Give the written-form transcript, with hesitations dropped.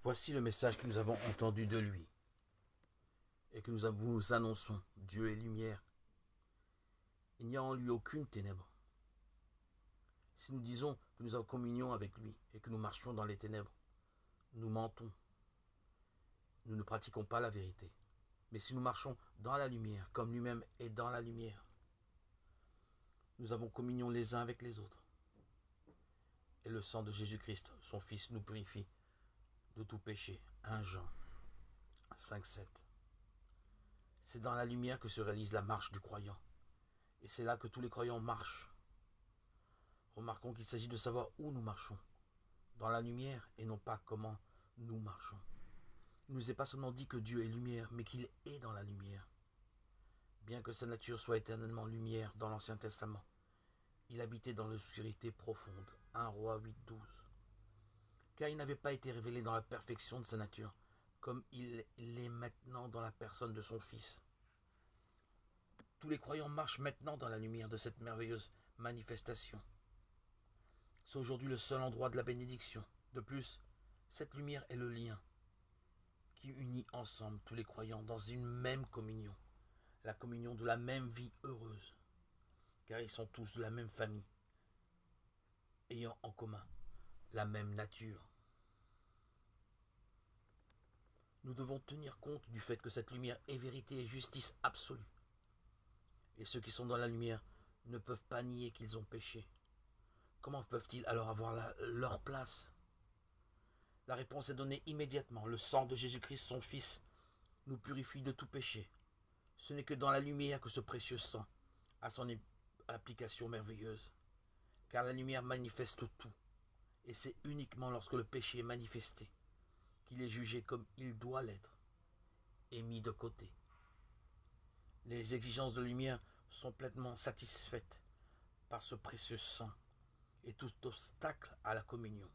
Voici le message que nous avons entendu de lui et que nous annonçons. Dieu est lumière. Il n'y a en lui aucune ténèbre. Si nous disons que nous avons communion avec lui et que nous marchons dans les ténèbres, nous mentons. Nous ne pratiquons pas la vérité. Mais si nous marchons dans la lumière, comme lui-même est dans la lumière, nous avons communion les uns avec les autres. Et le sang de Jésus-Christ, son Fils, nous purifie de tout péché. 1 Jean 5,7. C'est dans la lumière que se réalise la marche du croyant. Et c'est là que tous les croyants marchent. Remarquons qu'il s'agit de savoir où nous marchons. Dans la lumière et non pas comment nous marchons. Il ne nous est pas seulement dit que Dieu est lumière, mais qu'il est dans la lumière. Bien que sa nature soit éternellement lumière dans l'Ancien Testament, il habitait dans l'obscurité profonde. 1 Roi 8,12. Car il n'avait pas été révélé dans la perfection de sa nature, comme il l'est maintenant dans la personne de son Fils. Tous les croyants marchent maintenant dans la lumière de cette merveilleuse manifestation. C'est aujourd'hui le seul endroit de la bénédiction. De plus, cette lumière est le lien qui unit ensemble tous les croyants dans une même communion, la communion de la même vie heureuse, car ils sont tous de la même famille, ayant en commun la même nature. Nous devons tenir compte du fait que cette lumière est vérité et justice absolue. Et ceux qui sont dans la lumière ne peuvent pas nier qu'ils ont péché. Comment peuvent-ils alors avoir leur place? La réponse est donnée immédiatement. Le sang de Jésus-Christ, son Fils, nous purifie de tout péché. Ce n'est que dans la lumière que ce précieux sang a son application merveilleuse. Car la lumière manifeste tout. Et c'est uniquement lorsque le péché est manifesté qu'il est jugé comme il doit l'être et mis de côté. Les exigences de lumière sont pleinement satisfaites par ce précieux sang et tout obstacle à la communion